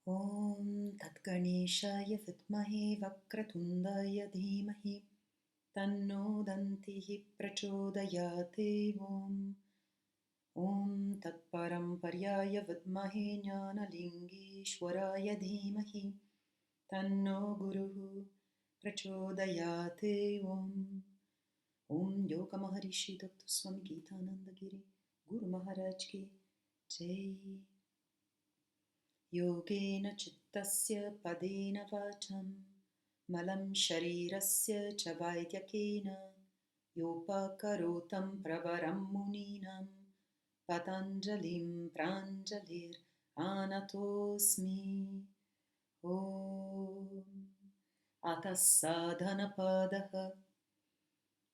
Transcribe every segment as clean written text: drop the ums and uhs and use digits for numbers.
Om Tat Ganeshaya Vidmahe Vakratundaya Dhimahi Tanno Dantihi Prachodayate Om Tat Paramparyaya Vidmahe Jnanalingeshwaraya Dhimahi Tanno Guruhu Prachodayate Om Yoga Maharishi Dr. Swami Geetananda Giri Guru Maharaj Ki Jai. Yogena Chittasya Padena Vacham Malam Sharirasya Chavaidhyakena Yopakarotam Pravaram Muninam Patanjalim Pranjalir Anatosmi Om Atas Sadhana Padaha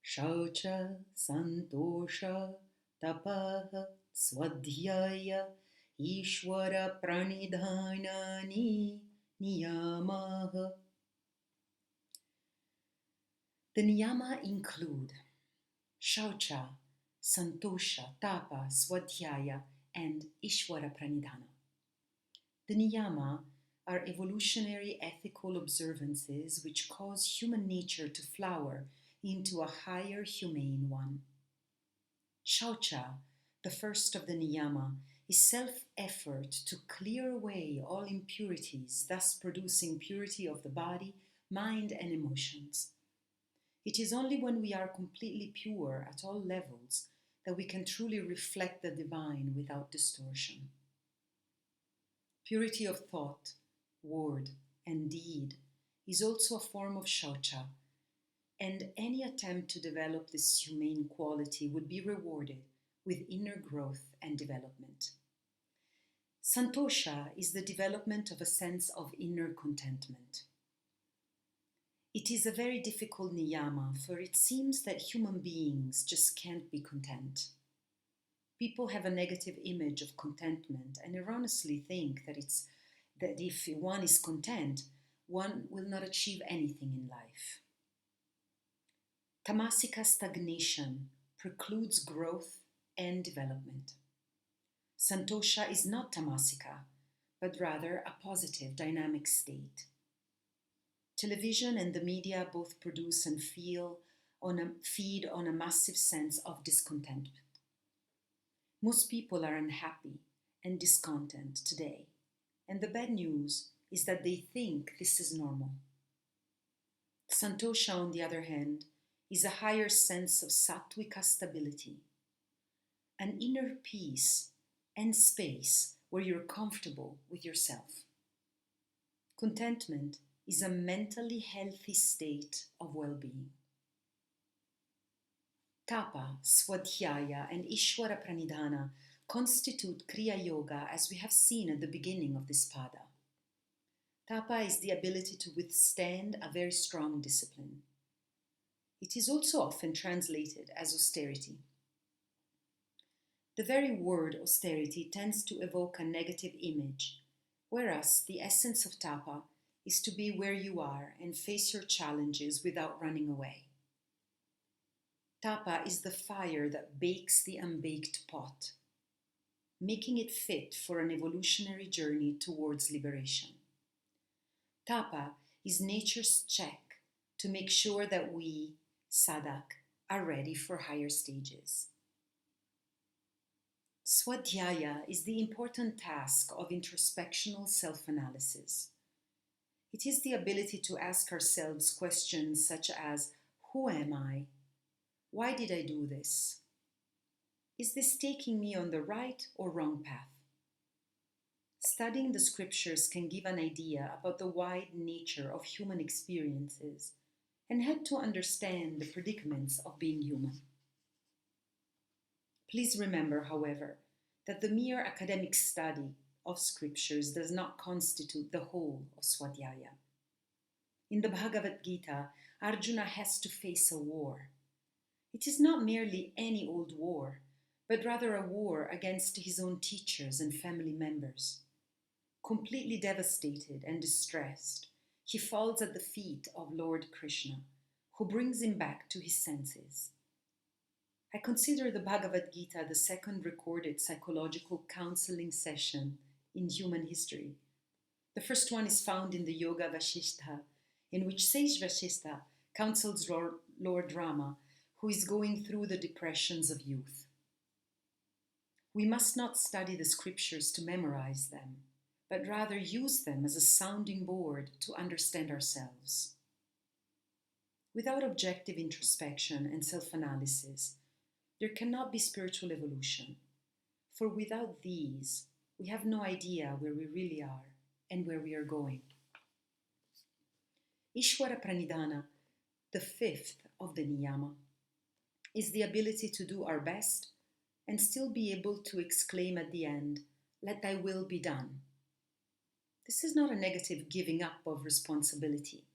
śauca saṁtoṣa tapaḥ svādhyāy-eśvarapraṇidhānāni niyamāḥ. The niyama include śauca, saṁtoṣa, tapaḥ, svādhyāya, and eśvarapraṇidhāna. The niyama are evolutionary ethical observances which cause human nature to flower into a higher humane one. Śauca, the first of the niyama, is self-effort to clear away all impurities, thus producing purity of the body, mind, and emotions. It is only when we are completely pure at all levels that we can truly reflect the divine without distortion. Purity of thought, word, and deed is also a form of śauca, and any attempt to develop this humane quality would be rewarded with inner growth and development. Saṁtoṣa is the development of a sense of inner contentment. It is a very difficult niyama, for it seems that human beings just can't be content. People have a negative image of contentment and erroneously think that if one is content, one will not achieve anything in life. Tamasica stagnation precludes growth and development. Saṁtoṣa is not tamasica, but rather a positive, dynamic state. Television and the media both produce and feed on a massive sense of discontentment. Most people are unhappy and discontent today, and the bad news is that they think this is normal. Saṁtoṣa, on the other hand, is a higher sense of sattvika stability, an inner peace and space where you're comfortable with yourself. Contentment is a mentally healthy state of well-being. Tapa, svādhyāya, and eśvarapraṇidhāna constitute Kriya Yoga as we have seen at the beginning of this pada. Tapa is the ability to withstand a very strong discipline. It is also often translated as austerity. The very word austerity tends to evoke a negative image, whereas the essence of tapa is to be where you are and face your challenges without running away. Tapa is the fire that bakes the unbaked pot, making it fit for an evolutionary journey towards liberation. Tapa is nature's check to make sure that we, sadhak, are ready for higher stages. Svādhyāya is the important task of introspectional self-analysis. It is the ability to ask ourselves questions such as, who am I? Why did I do this? Is this taking me on the right or wrong path? Studying the scriptures can give an idea about the wide nature of human experiences and help to understand the predicaments of being human. Please remember, however, that the mere academic study of scriptures does not constitute the whole of svādhyāya. In the Bhagavad Gita, Arjuna has to face a war. It is not merely any old war, but rather a war against his own teachers and family members. Completely devastated and distressed, he falls at the feet of Lord Krishna, who brings him back to his senses. I consider the Bhagavad Gita the second recorded psychological counseling session in human history. The first one is found in the Yoga Vasishtha, in which sage Vasishtha counsels Lord Rama, who is going through the depressions of youth. We must not study the scriptures to memorize them, but rather use them as a sounding board to understand ourselves. Without objective introspection and self-analysis, there cannot be spiritual evolution, for without these, we have no idea where we really are and where we are going. Eśvarapraṇidhāna, the fifth of the niyama, is the ability to do our best and still be able to exclaim at the end, "Let thy will be done." This is not a negative giving up of responsibility,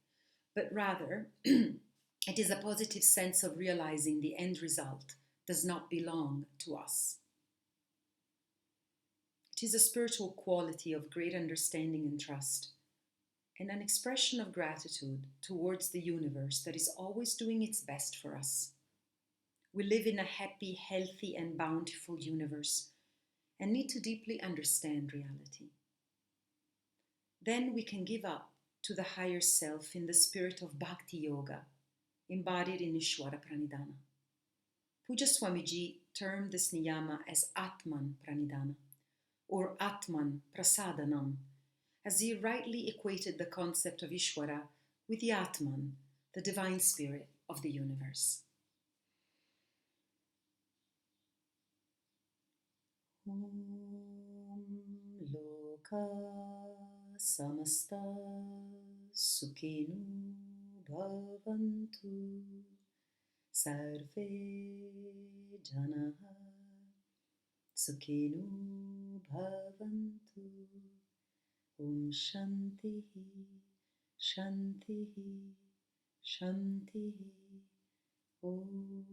but rather it is a positive sense of realizing the end result does not belong to us. It is a spiritual quality of great understanding and trust, and an expression of gratitude towards the universe that is always doing its best for us. We live in a happy, healthy, and bountiful universe and need to deeply understand reality. Then we can give up to the higher self in the spirit of Bhakti Yoga, embodied in Eśvarapraṇidhāna. Puja Swamiji termed this niyama as Atman Pranidhana, or Atman Prasadanam, as he rightly equated the concept of Ishvara with the Atman, the divine spirit of the universe. Om Loka Samasta Sukhinu Bhavantu Sarve Janaha Sukhinu Bhavantu. Om Shantihi, Shantihi, Shantihi. Om.